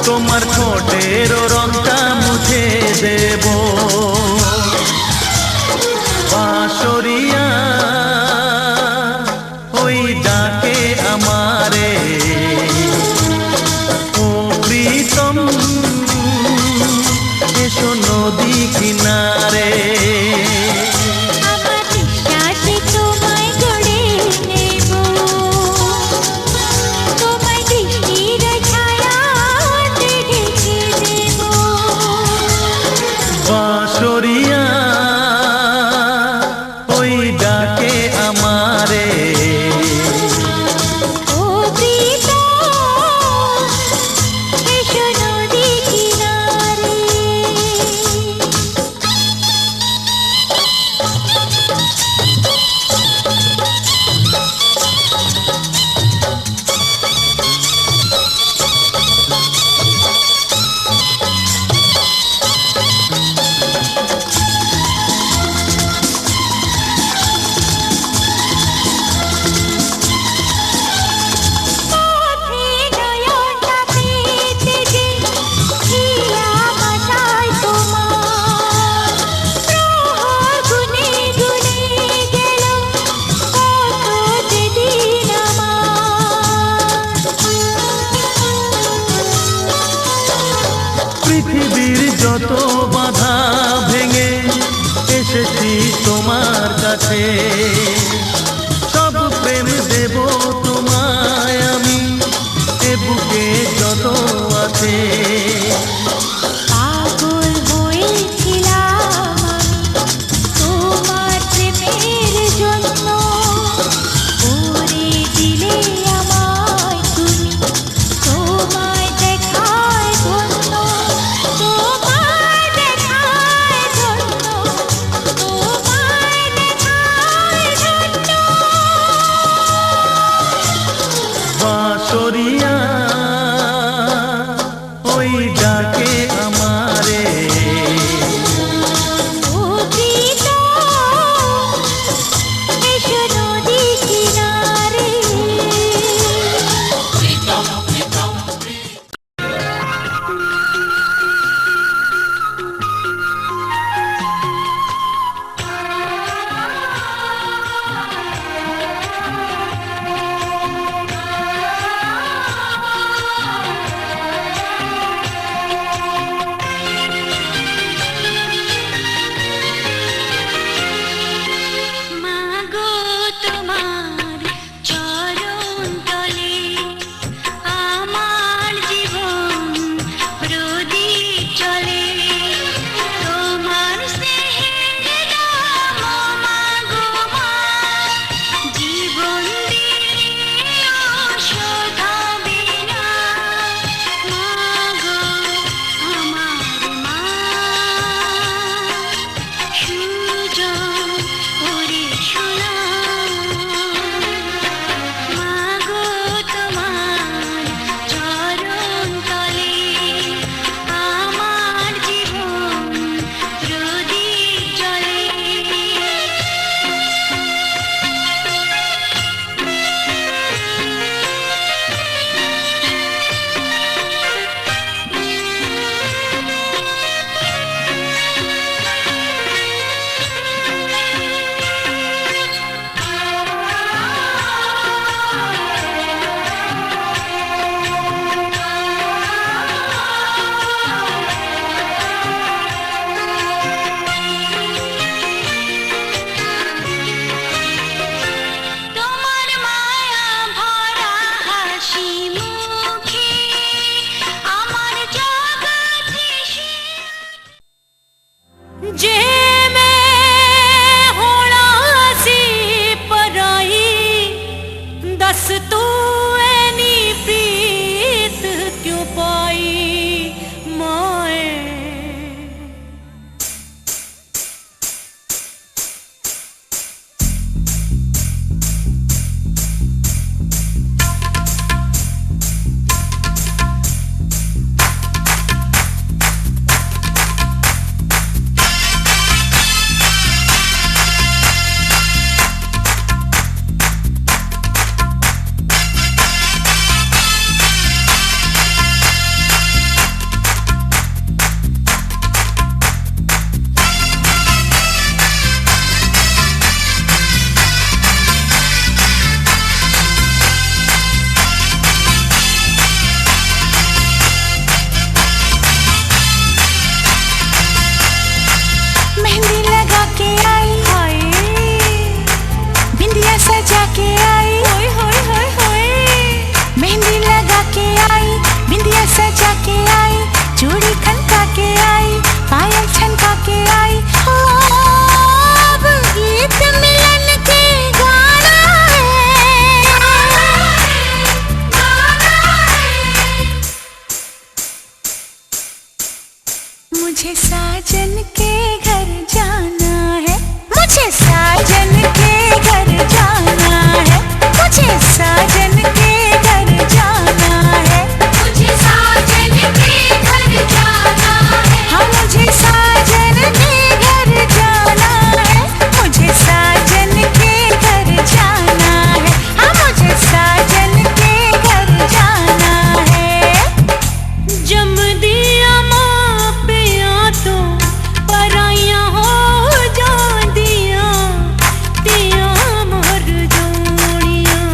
তোমার ঠোঁটের রংটা মুছে দেব বাঁশরিয়া ওই ডাকে আমারে ও প্রীতম এসো নদী কিনারে বাঁশরিয়া ওই ডাকে আমারে ও প্রীতম এসো নদী কিনারে। পৃথিবীর যত বাধা ভেঙে এসেছি তোমার কাছে সব প্রেম দেব তোমায় আমি এ বুকে যত আছে পাগল হয়েছিলাম আমি তোমার প্রেমের জন্য, করে দিলে আমায় তুমি তোমায় দেখায় ধন্য, তোমায় দেখায় ধন্য, তোমায় দেখায় ধন্য। বাঁশরিয়া ওই मुझे साजन के घर जाना है, मुझे साजन के घर जाना है, मुझे साजन के घर जाना है, मुझे साजन के घर जाना है, हाँ मुझे साजन के घर जाना है, मुझे साजन के घर जाना है, हाँ मुझे साजन के घर जाना है। जम दिया माँ पे तो पराइयाँ हो जांदियाँ दिया मोर जोड़ियाँ।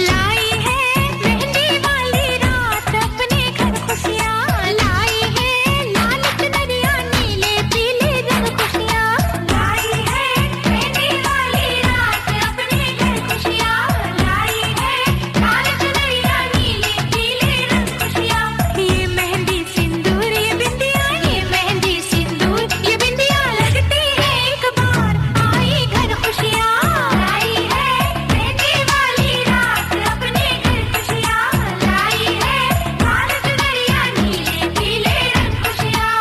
लाई है मेहंदी वाली रात अपने घर खुशियाँ, लाई है लाल चुनरिया नीले पीले रंग खुशियाँ, लाई है मेहंदी वाली रात अपने घर खुशियाँ, लाई है लाल चुनरिया नीले पीले रंग खुशियाँ। ये मेहंदी सिंदूर ये बिंदिया, ये मेहंदी सिंदूर ये बिंदिया लगती है एक बार आई घर खुशियाँ, लाई है मेहंदी वाली रात अपने घर खुशियाँ, लाई है लाल चुनरिया नीले पीले रंग खुशियाँ।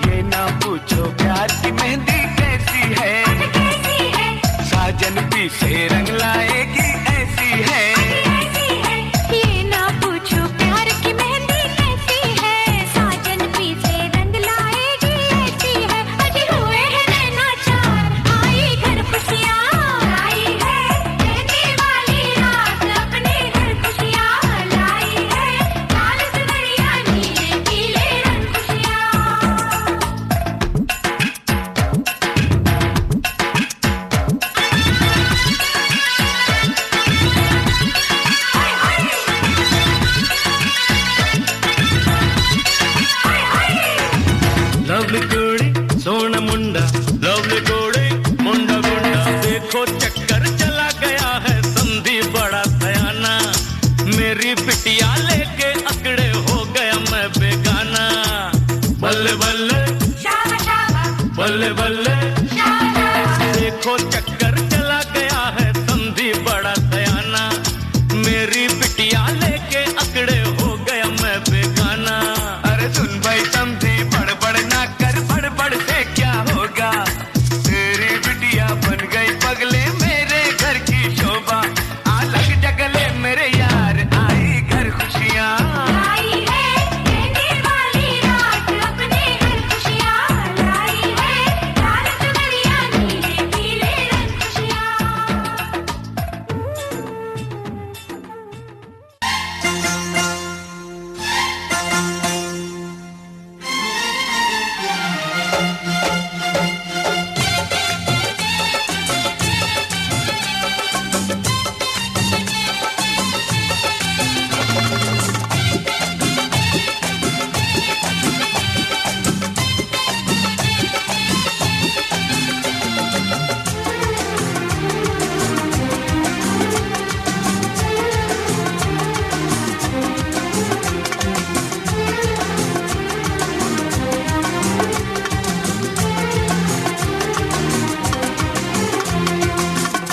ये ना पूछो प्यार की मेहंदी कैसी है, कैसी है साजन भी से रंग लाएगी ऐसी है। कैसी है ये ना पूछो प्यार की मेहंदी कैसी है, साजन पी से रंग लाएगी ऐसी है। अजी हुए हैं नैना चार आई घर खुशियाँ, लाई है मेहंदी वाली रात अपने घर खुशियाँ, लाई है लाल चुनरिया नीले पीले रंग खुशियाँ। लवली कुड़ी सोना मुंडा, लवली कुड़ी मुंडा गुंडा, देखो चक्कर चला गया है संधि बड़ा सयाना, मेरी बिटिया लेके अकड़े हो गया मैं बेगाना। बल्ले बल्ले शाबा शाबा बल्ले बल्ले शाबा देखो चक्कर चला गया है संधि बड़ा सयाना, मेरी बिटिया लेके अकड़े हो गया मैं बेगाना। अरे सुन भाई समझी बड़बड़ ना कर, बड़बड़ से क्या होगा, तेरी बिटिया बन गई पगले मेरे घर की शोभा, अलग जगले मेरे यार आई घर खुशियाँ। लाई है मेहंदी वाली रात अपने घर खुशियाँ, लाई है लाल चुनरिया नीले पीले रंग खुशियाँ।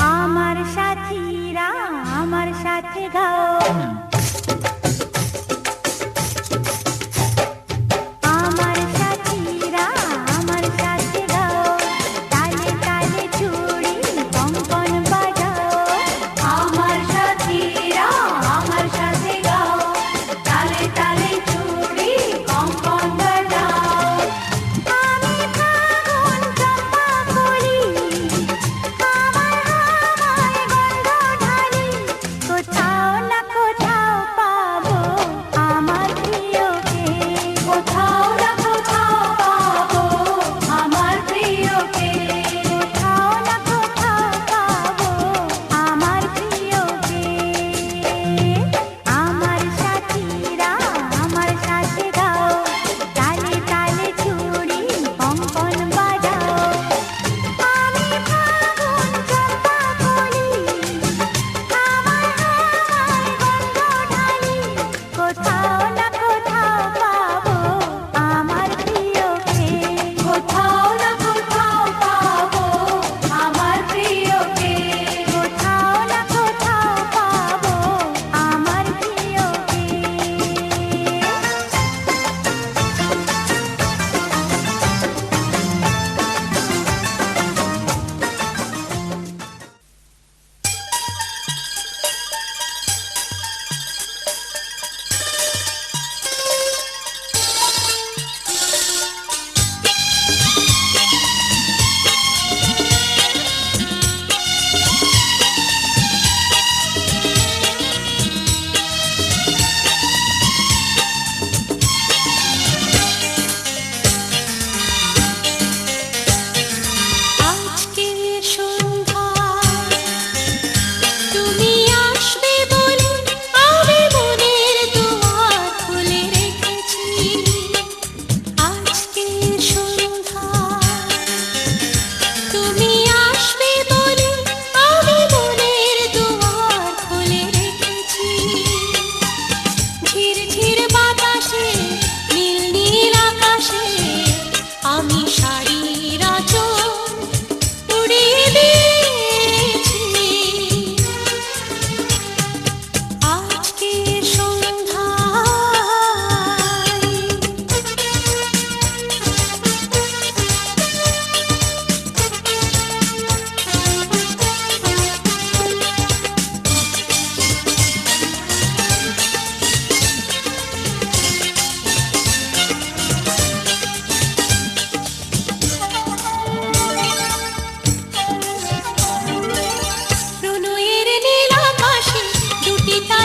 আমার সাথীরা আমার সাথে গাও, আমার সাথীরা আমার সাথে গাও, তালে তালে চুড়ি কঙ্কন বাজাও, আমার সাথীরা আমার সাথে গাও, তালে তালে চুড়ি কঙ্কন বাজাও। আমি ফাগুন চম্পা কলি, আমার হাওয়ায় গন্ধ ঢালি, কোথাও না কোথাও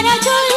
सारा जोर